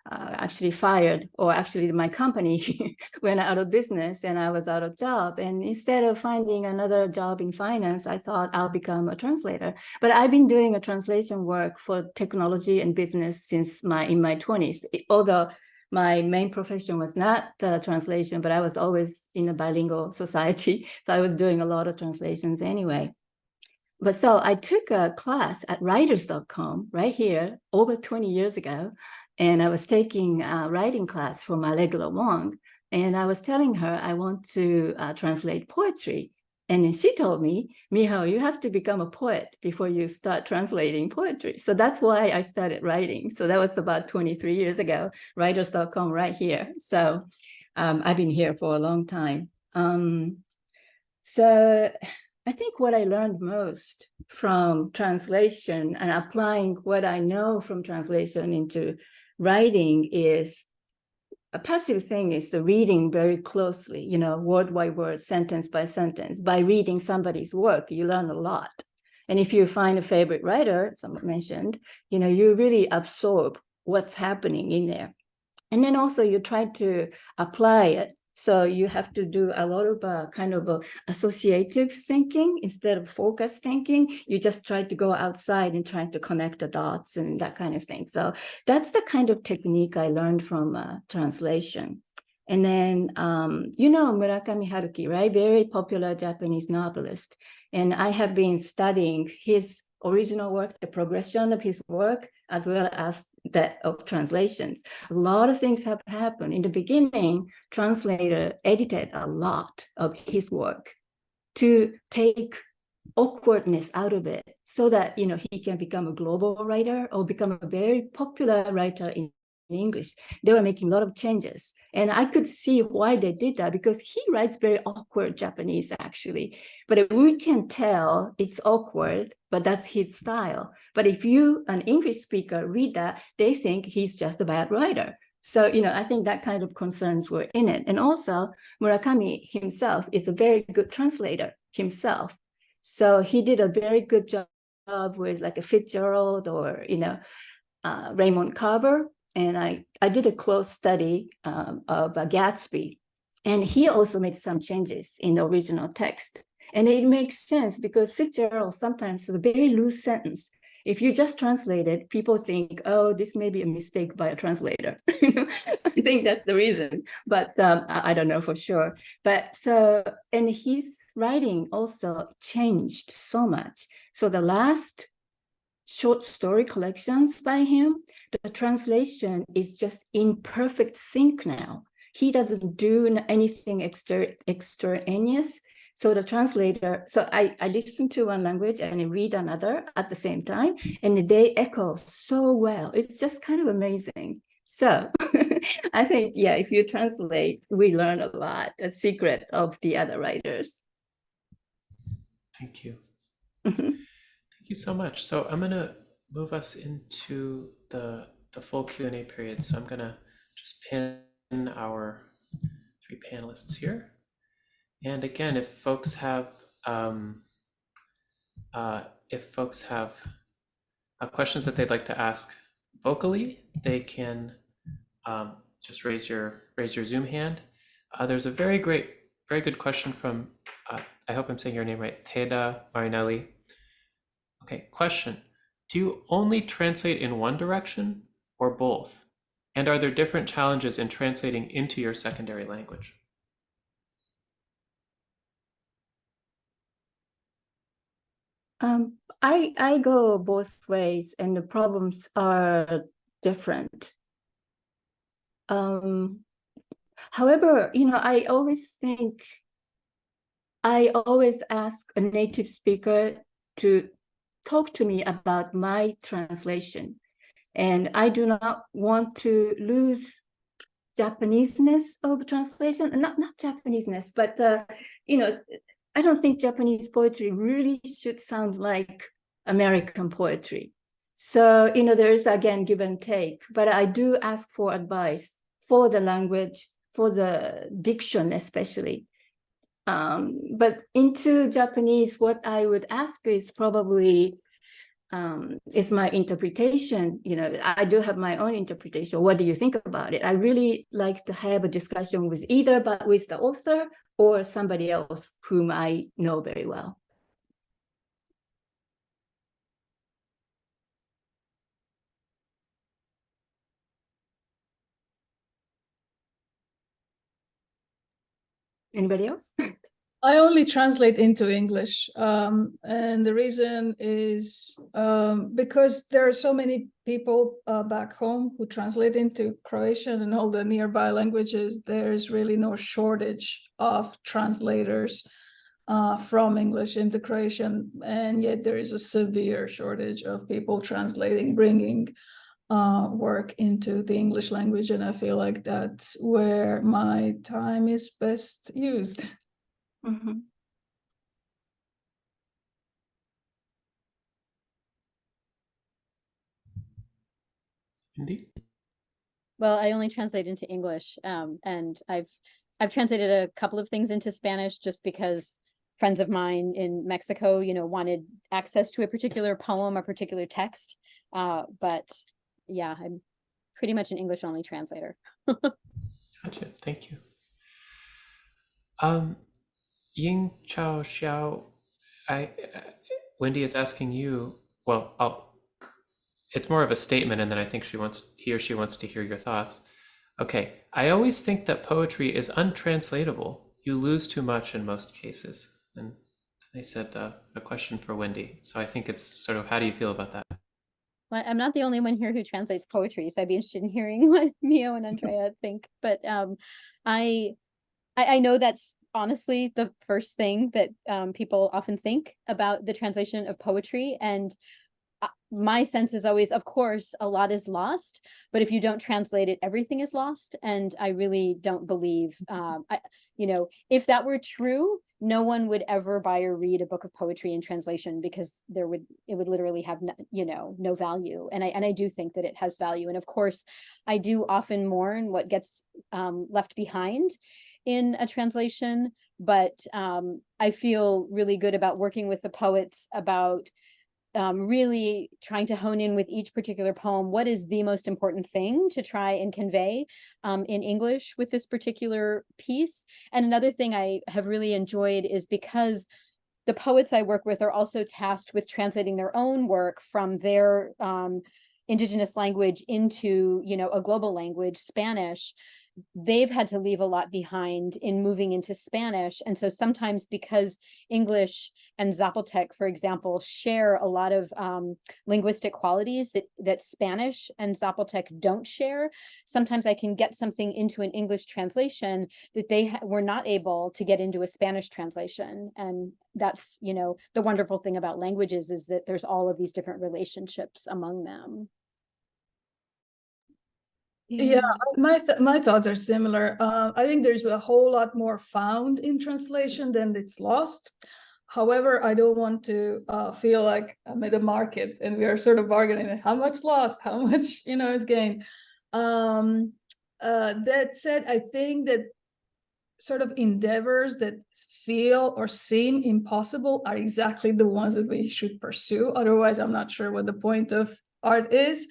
actually fired, or actually my company went out of business and I was out of job. And instead of finding another job in finance, I thought I'll become a translator. But I've been doing a translation work for technology and business since in my 20s, although my main profession was not translation, but I was always in a bilingual society. So I was doing a lot of translations anyway. But so I took a class at writers.com right here over 20 years ago. And I was taking a writing class from Allegra Wong. And I was telling her I want to translate poetry. And then she told me, Miho, you have to become a poet before you start translating poetry. So that's why I started writing. So that was about 23 years ago, writers.com right here. So I've been here for a long time. So I think what I learned most from translation and applying what I know from translation into writing is a passive thing is the reading very closely, you know, word by word, sentence by sentence. By reading somebody's work, you learn a lot. And if you find a favorite writer, someone mentioned, you know, you really absorb what's happening in there. And then also you try to apply it So you have to do a lot of kind of associative thinking instead of focused thinking. You just try to go outside and try to connect the dots and that kind of thing. So that's the kind of technique I learned from translation. And then, you know, Murakami Haruki, right? Very popular Japanese novelist. And I have been studying his original work, the progression of his work, as well as that of translations. A lot of things have happened. In the beginning, translator edited a lot of his work to take awkwardness out of it so that, you know, he can become a global writer or become a very popular writer in English. They were making a lot of changes. And I could see why they did that, because he writes very awkward Japanese, actually. But we can tell it's awkward, but that's his style. But if you, an English speaker, read that, they think he's just a bad writer. So, you know, I think that kind of concerns were in it. And also, Murakami himself is a very good translator himself. So he did a very good job with like a Fitzgerald or, you know, Raymond Carver. And I did a close study of Gatsby. And he also made some changes in the original text. And it makes sense because Fitzgerald sometimes has a very loose sentence. If you just translate it, people think, oh, this may be a mistake by a translator. I think that's the reason, but I don't know for sure. But so, and his writing also changed so much. So the last short story collections by him, the translation is just in perfect sync now. He doesn't do anything extraneous. So the translator, so I listen to one language and I read another at the same time, and they echo so well. It's just kind of amazing. So I think, yeah, if you translate, we learn a lot, a secret of the other writers. Thank you. Thank you so much. So I'm going to move us into the full Q&A period. So I'm going to just pin our 3 panelists here. And again, if folks have questions that they'd like to ask vocally, they can just raise your Zoom hand. There's a very good question from, I hope I'm saying your name right, Teda Marinelli. Okay, question. Do you only translate in one direction or both? And are there different challenges in translating into your secondary language? I go both ways, and the problems are different. However, you know, I always ask a native speaker to talk to me about my translation. And I do not want to lose Japaneseness of translation, not Japaneseness, but, you know, I don't think Japanese poetry really should sound like American poetry. So, you know, there is, again, give and take, but I do ask for advice for the language, for the diction especially. But into Japanese, what I would ask is probably, is my interpretation. You know, I do have my own interpretation. What do you think about it? I really like to have a discussion with either with the author or somebody else whom I know very well. Anybody else? I only translate into English, and the reason is because there are so many people back home who translate into Croatian and all the nearby languages. There's really no shortage of translators from English into Croatian, and yet there is a severe shortage of people translating, bringing work into the English language, and I feel like that's where my time is best used. Mm-hmm. Indeed. Well, I only translate into English, and I've translated a couple of things into Spanish just because friends of mine in Mexico, you know, wanted access to a particular poem, a particular text. But yeah, I'm pretty much an English only translator. Gotcha. Thank you. Ying Chao Xiao, I, Wendy is asking you, well, it's more of a statement, and then I think he or she wants to hear your thoughts. Okay, I always think that poetry is untranslatable. You lose too much in most cases. And they said a question for Wendy. So I think it's sort of, how do you feel about that? Well, I'm not the only one here who translates poetry, so I'd be interested in hearing what Miho and Andrea think. But I know that's honestly the first thing that people often think about the translation of poetry. And my sense is always, of course, a lot is lost, but if you don't translate it, everything is lost. And I really don't believe, if that were true, no one would ever buy or read a book of poetry in translation, because it would literally have no value. And I do think that it has value. And of course, I do often mourn what gets left behind in a translation, but I feel really good about working with the poets about really trying to hone in with each particular poem what is the most important thing to try and convey in English with this particular piece. And another thing I have really enjoyed is because the poets I work with are also tasked with translating their own work from their indigenous language into, a global language, Spanish. They've had to leave a lot behind in moving into Spanish. And so sometimes, because English and Zapotec, for example, share a lot of linguistic qualities that Spanish and Zapotec don't share, sometimes I can get something into an English translation that they were not able to get into a Spanish translation. And that's, the wonderful thing about languages is that there's all of these different relationships among them. Yeah, my thoughts are similar. I think there's a whole lot more found in translation than it's lost. However, I don't want to feel like I'm at a market and we are sort of bargaining how much lost, how much is gained. That said, I think that sort of endeavors that feel or seem impossible are exactly the ones that we should pursue. Otherwise, I'm not sure what the point of art is.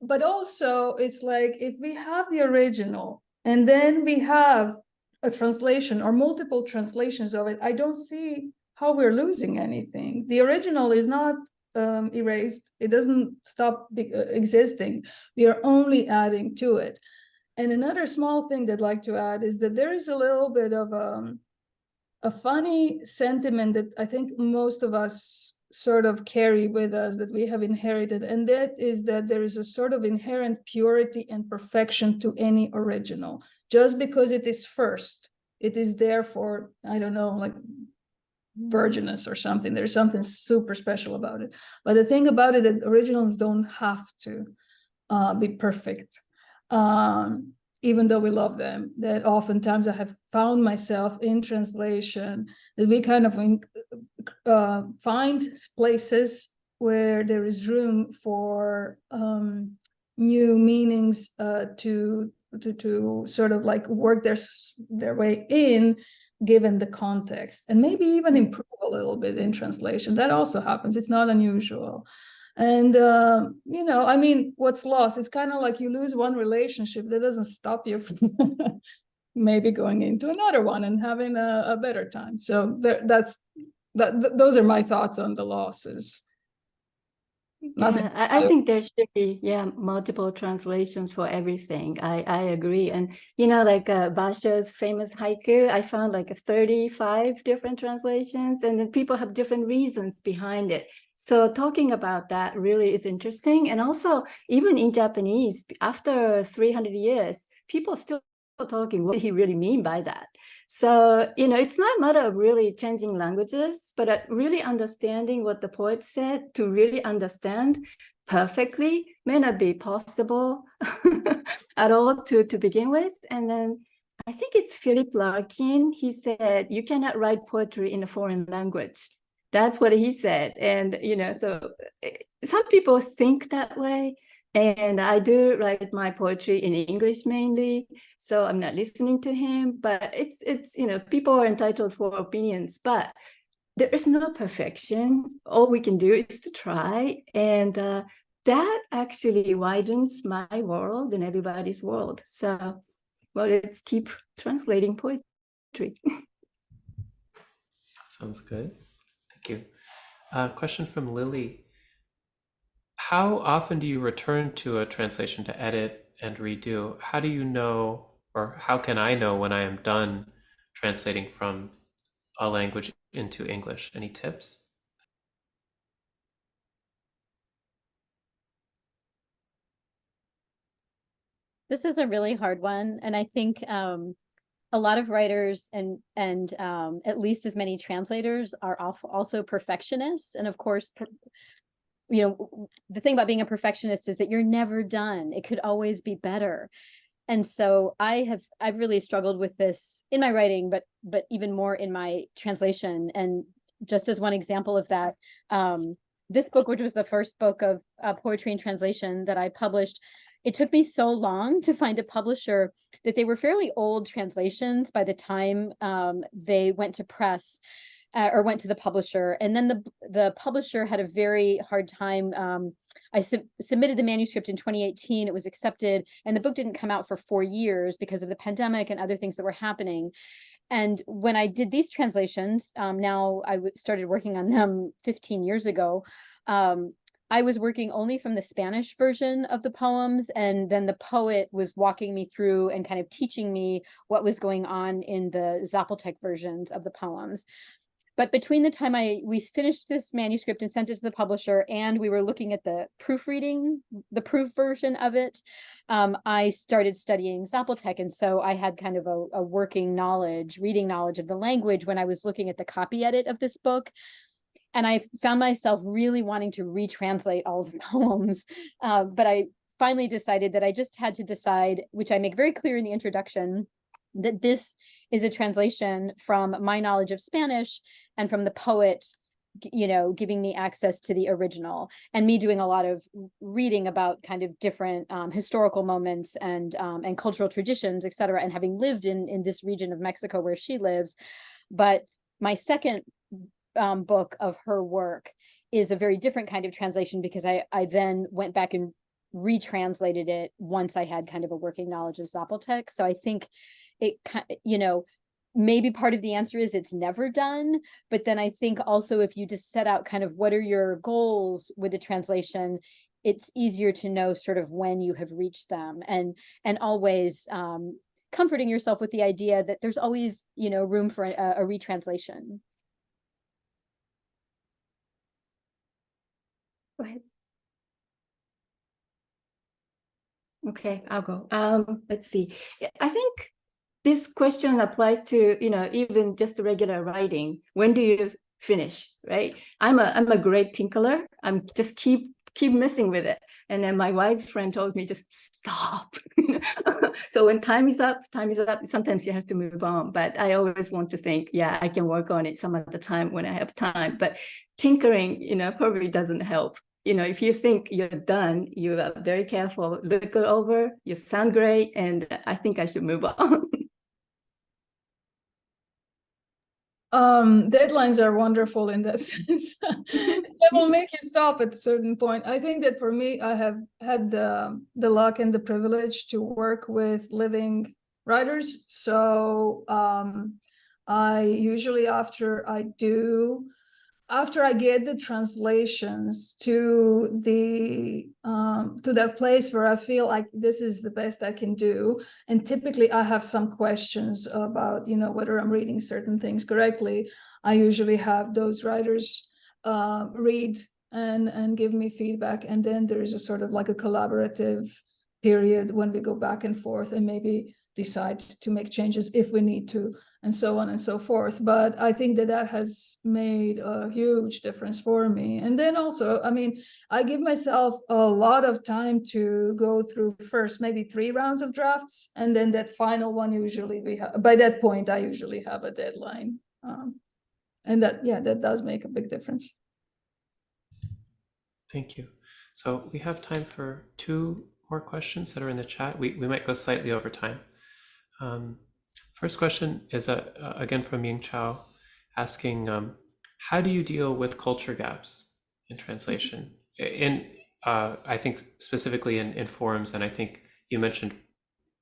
But also, it's like if we have the original and then we have a translation or multiple translations of it, I don't see how we're losing anything. The original is not erased. It doesn't stop existing. We are only adding to it. And another small thing that I'd like to add is that there is a little bit of a funny sentiment that I think most of us sort of carry with us, that we have inherited, and that is that there is a sort of inherent purity and perfection to any original. Just because it is first, it is therefore, I don't know, like virginous or something. There's something super special about it. But the thing about it, that originals don't have to be perfect. Even though we love them, that oftentimes I have found myself in translation that we kind of find places where there is room for new meanings to sort of like work their way in, given the context, and maybe even improve a little bit in translation. That also happens. It's not unusual. And I mean, what's lost, it's kind of like you lose one relationship, that doesn't stop you from maybe going into another one and having a better time. So those are my thoughts on the losses. Nothing. Yeah, I think there should be multiple translations for everything. I agree. And like Basho's famous haiku, I found like 35 different translations, and then people have different reasons behind it. So talking about that really is interesting. And also, even in Japanese, after 300 years, people are still talking, what did he really mean by that? So, it's not a matter of really changing languages, but really understanding what the poet said. To really understand perfectly may not be possible at all to begin with. And then I think it's Philip Larkin. He said, you cannot write poetry in a foreign language. That's what he said. And, so some people think that way. And I do write my poetry in English mainly, so I'm not listening to him. But it's people are entitled for opinions, but there is no perfection. All we can do is to try, and that actually widens my world and everybody's world. So well, let's keep translating poetry. Sounds good. Thank you. Question from Lily. How often do you return to a translation to edit and redo? How do you know, or how can I know when I am done translating from a language into English? Any tips? This is a really hard one, and I think a lot of writers and at least as many translators are also perfectionists. And of course, you know, the thing about being a perfectionist is that you're never done. It could always be better. And so I've really struggled with this in my writing, but even more in my translation. And just as one example of that, this book, which was the first book of poetry and translation that I published, it took me so long to find a publisher that they were fairly old translations by the time they went to press or went to the publisher. And then the publisher had a very hard time. I submitted the manuscript in 2018. It was accepted, and the book didn't come out for 4 years because of the pandemic and other things that were happening. And when I did these translations, now I started working on them 15 years ago. I was working only from the Spanish version of the poems, and then the poet was walking me through and kind of teaching me what was going on in the Zapotec versions of the poems. But between the time we finished this manuscript and sent it to the publisher, and we were looking at the proofreading, the proof version of it, I started studying Zapotec. And so I had kind of a working knowledge, reading knowledge of the language when I was looking at the copy edit of this book. And I found myself really wanting to retranslate all of the poems. But I finally decided that I just had to decide, which I make very clear in the introduction, that this is a translation from my knowledge of Spanish and from the poet, you know, giving me access to the original, and me doing a lot of reading about kind of different historical moments and cultural traditions, et cetera, and having lived in this region of Mexico where she lives. But my second book of her work is a very different kind of translation, because I then went back and retranslated it once I had kind of a working knowledge of Zapotec. So I think it, you know, maybe part of the answer is it's never done. But then I think also if you just set out kind of what are your goals with the translation, it's easier to know sort of when you have reached them, and always comforting yourself with the idea that there's always, you know, room for a retranslation. Go ahead. Okay, I'll go. Let's see. I think this question applies to, you know, even just regular writing. When do you finish, right? I'm a great tinkerer. I'm just keep messing with it. And then my wise friend told me, just stop. So when time is up, sometimes you have to move on. But I always want to think, yeah, I can work on it some other time when I have time. But tinkering, you know, probably doesn't help. You know, if you think you're done, you are very careful, look it over, you sound great, and I think I should move on. Deadlines are wonderful in that sense. They will make you stop at a certain point. I think that for me, I have had the luck and the privilege to work with living writers. So I usually after I get the translations to that place where I feel like this is the best I can do, and typically I have some questions about, you know, whether I'm reading certain things correctly, I usually have those writers read and give me feedback, and then there is a sort of like a collaborative period when we go back and forth and maybe decide to make changes if we need to, and so on and so forth. But I think that has made a huge difference for me. And then also, I mean, I give myself a lot of time to go through first maybe 3 rounds of drafts, and then that final one, usually by that point I usually have a deadline, and that does make a big difference. Thank you. So we have time for 2 more questions that are in the chat. We might go slightly over time. First question is again from Ying Chao, asking, how do you deal with culture gaps in translation? I think specifically in forums, and I think you mentioned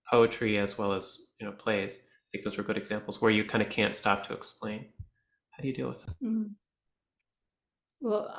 poetry as well as plays. I think those were good examples where you kind of can't stop to explain. How do you deal with that? Mm. Well,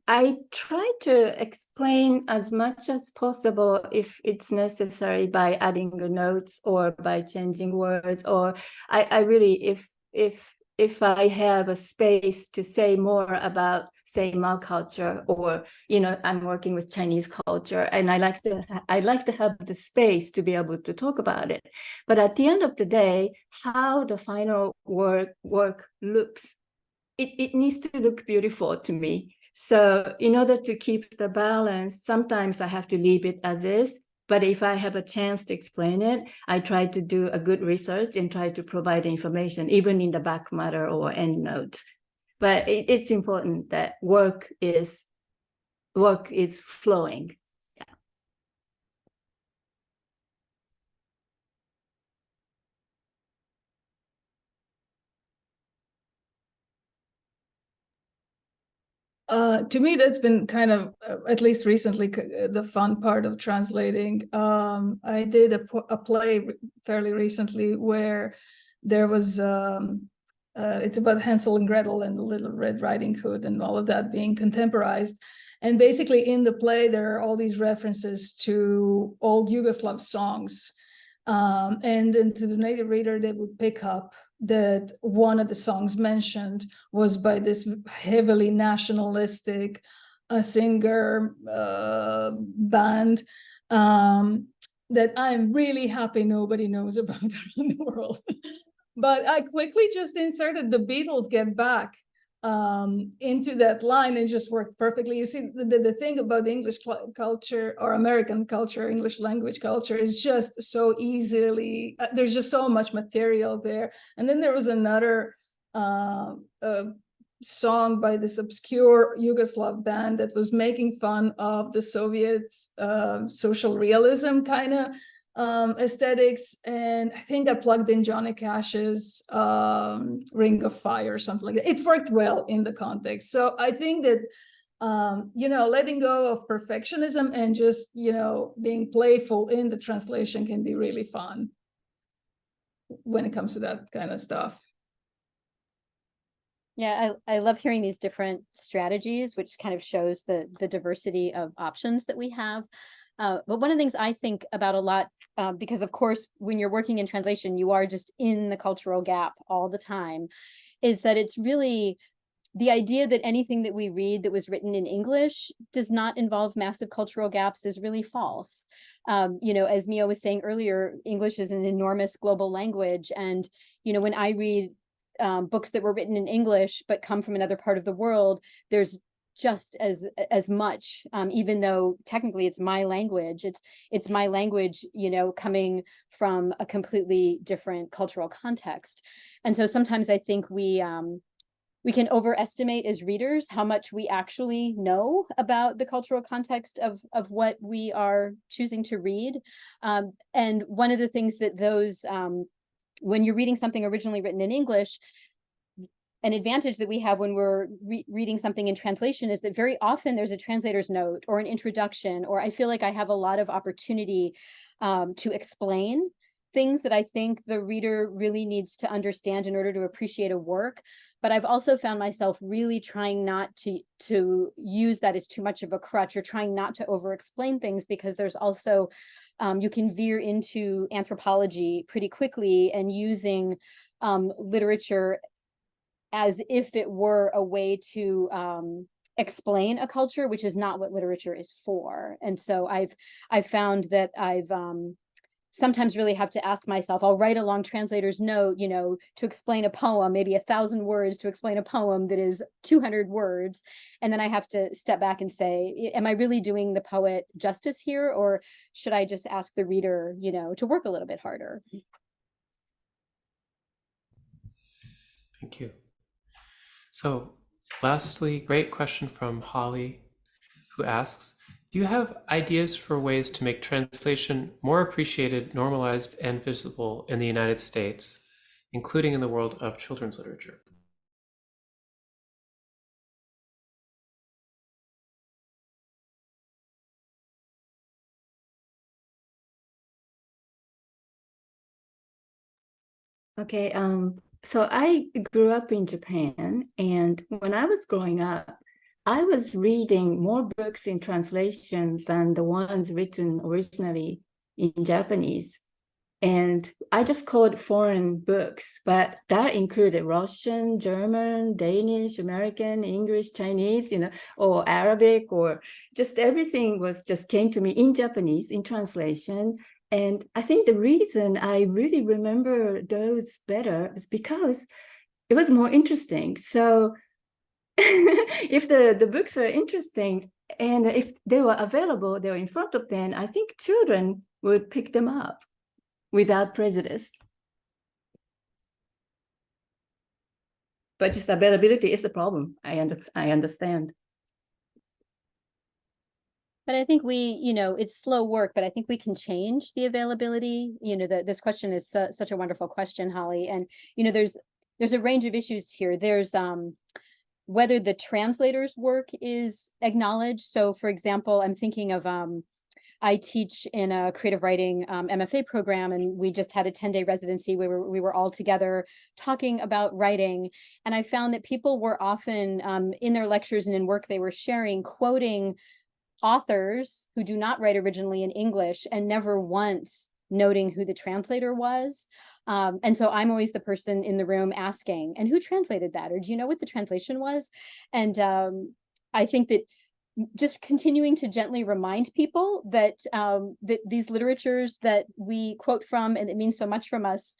I try to explain as much as possible if it's necessary by adding notes or by changing words, or I really, if I have a space to say more about, say, Mao culture, or I'm working with Chinese culture, and I like to have the space to be able to talk about it. But at the end of the day, how the final work looks, it needs to look beautiful to me. So in order to keep the balance, sometimes I have to leave it as is. But if I have a chance to explain it, I try to do a good research and try to provide information, even in the back matter or end note. But it's important that work is flowing. To me, that's been kind of, at least recently, the fun part of translating. I did a play fairly recently where there was, it's about Hansel and Gretel and the Little Red Riding Hood and all of that being contemporized. And basically in the play, there are all these references to old Yugoslav songs. And then to the native reader, they would pick up that one of the songs mentioned was by this heavily nationalistic singer band that I'm really happy nobody knows about around the world. But I quickly just inserted the Beatles Get Back into that line and just worked perfectly. You see, the thing about English culture or American culture, English language culture is just so easily, there's just so much material there. And then there was another song by this obscure Yugoslav band that was making fun of the Soviets' social realism kind of aesthetics, and I think I plugged in Johnny Cash's Ring of Fire or something like that. It worked well in the context. So I think that letting go of perfectionism and just being playful in the translation can be really fun when it comes to that kind of stuff. Yeah, I love hearing these different strategies, which kind of shows the diversity of options that we have. But one of the things I think about a lot, because of course, when you're working in translation, you are just in the cultural gap all the time, is that it's really the idea that anything that we read that was written in English does not involve massive cultural gaps is really false. As Miho was saying earlier, English is an enormous global language. And, when I read books that were written in English but come from another part of the world, there's just as much, even though technically it's my language, it's my language, coming from a completely different cultural context. And so sometimes I think we can overestimate as readers how much we actually know about the cultural context of what we are choosing to read. And one of the things that those when you're reading something originally written in English, an advantage that we have when we're reading something in translation is that very often there's a translator's note or an introduction, or I feel like I have a lot of opportunity to explain things that I think the reader really needs to understand in order to appreciate a work. But I've also found myself really trying not to use that as too much of a crutch, or trying not to over-explain things, because there's also, you can veer into anthropology pretty quickly and using literature as if it were a way to explain a culture, which is not what literature is for. And so I've found that I've sometimes really have to ask myself, I'll write a long translator's note, to explain a poem, maybe 1,000 words to explain a poem that is 200 words. And then I have to step back and say, am I really doing the poet justice here? Or should I just ask the reader, to work a little bit harder? Thank you. So lastly, great question from Holly, who asks, do you have ideas for ways to make translation more appreciated, normalized, and visible in the United States, including in the world of children's literature? Okay. So I grew up in Japan, and when I was growing up, I was reading more books in translation than the ones written originally in Japanese. And I just called foreign books, but that included Russian, German, Danish, American, English, Chinese, or Arabic, or just everything was just came to me in Japanese in translation. And I think the reason I really remember those better is because it was more interesting. So if the books are interesting and if they were available, they were in front of them, I think children would pick them up without prejudice. But just availability is the problem. I understand. But I think we, it's slow work, but I think we can change the availability. This question is such a wonderful question, Holly. And, there's a range of issues here. There's whether the translator's work is acknowledged. So for example, I'm thinking of I teach in a creative writing MFA program, and we just had a 10-day residency where we were all together talking about writing. And I found that people were often in their lectures and in work they were sharing, quoting authors who do not write originally in English and never once noting who the translator was. And so I'm always the person in the room asking, and who translated that? Or do you know what the translation was? And I think that just continuing to gently remind people that that these literatures that we quote from and it means so much from us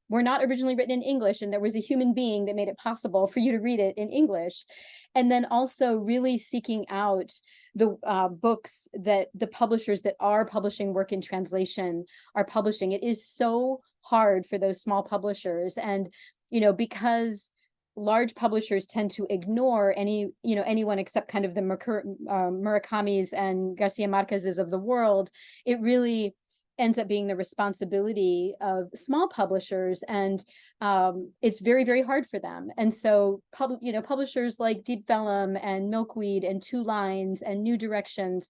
were not originally written in English, and there was a human being that made it possible for you to read it in English. And then also really seeking out the books that the publishers that are publishing work in translation are publishing. It is so hard for those small publishers, and because large publishers tend to ignore anyone except kind of the Murakami's and Garcia Marquez's of the world. It really ends up being the responsibility of small publishers, and it's very, very hard for them. And so publishers like Deep Vellum and Milkweed and Two Lines and New Directions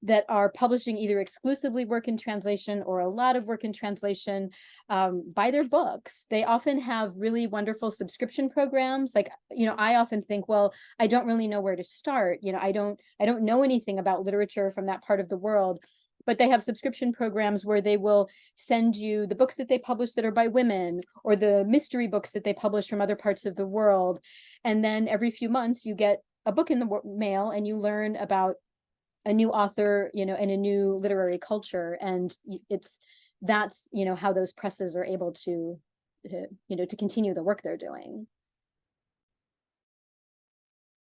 that are publishing either exclusively work in translation or a lot of work in translation by their books. They often have really wonderful subscription programs. Like, I often think, well, I don't really know where to start. I don't know anything about literature from that part of the world. But they have subscription programs where they will send you the books that they publish that are by women, or the mystery books that they publish from other parts of the world. And then every few months you get a book in the mail and you learn about a new author, and a new literary culture. And that's how those presses are able to continue the work they're doing.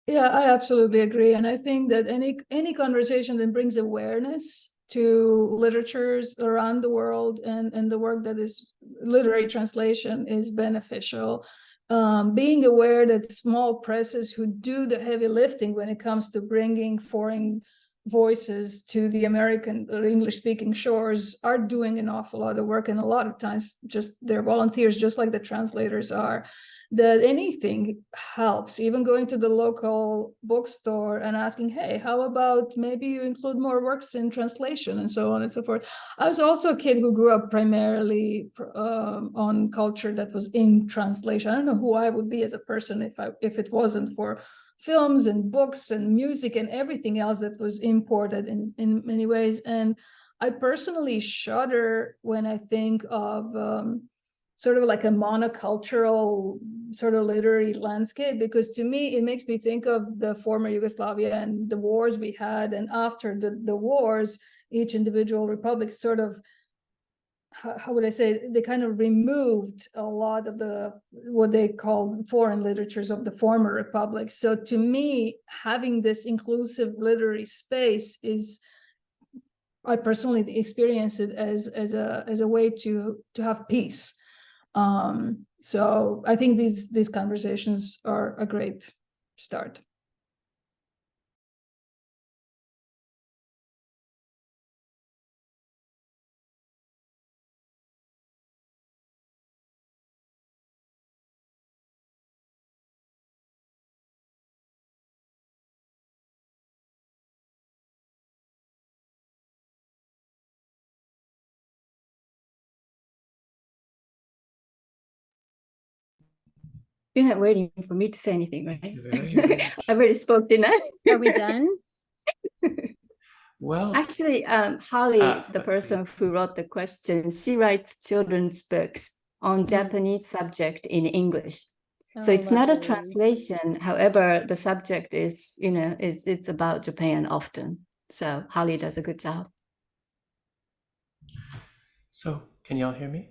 Yeah, I absolutely agree. And I think that any conversation that brings awareness to literatures around the world and the work that is literary translation is beneficial. Being aware that small presses who do the heavy lifting when it comes to bringing foreign voices to the American or English speaking shores are doing an awful lot of work, and a lot of times just they're volunteers, just like the translators are. That anything helps, even going to the local bookstore and asking, hey, how about maybe you include more works in translation, and so on and so forth. I was also a kid who grew up primarily on culture that was in translation. I don't know who I would be as a person if it wasn't for films and books and music and everything else that was imported in many ways. And I personally shudder when I think of sort of like a monocultural sort of literary landscape, because to me, it makes me think of the former Yugoslavia and the wars we had. And after the wars, each individual republic sort of, how would I say, they kind of removed a lot of the what they call foreign literatures of the former republics. So to me, having this inclusive literary space is, I personally experience it as a way to have peace. So I think these conversations are a great start. You're not waiting for me to say anything, right? Thank you very much. I already spoke, didn't I? Are we done? Well, Actually, Holly, the but person please. who wrote the question, she writes children's books on Japanese subject in English. So Oh, it's not a lovely. translation. However, the subject is, it's about Japan often. So Holly does a good job. So can y'all hear me?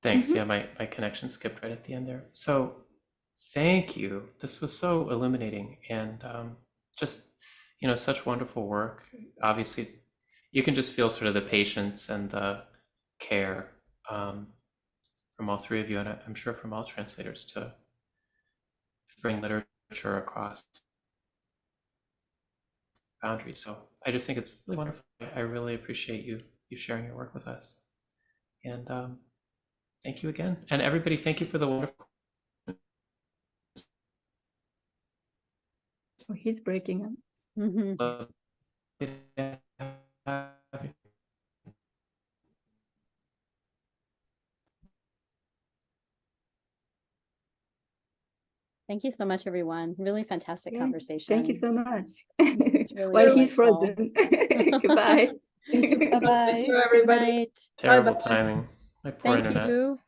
Thanks. Yeah, my connection skipped right at the end there. So thank you. This was so illuminating and just, such wonderful work. Obviously, you can just feel sort of the patience and the care from all three of you, and I'm sure from all translators to bring literature across boundaries. So I just think it's really wonderful. I really appreciate you sharing your work with us. And thank you again. And everybody, thank you for the wonderful. Oh, he's breaking up. Mhm. Thank you so much, everyone. Really fantastic Yes, conversation. thank you so much. Really While he's delightful. frozen. Goodbye. Thank you. Bye-bye. Thank you, Good everybody. night. Terrible Bye-bye. timing. My poor Thank internet. you.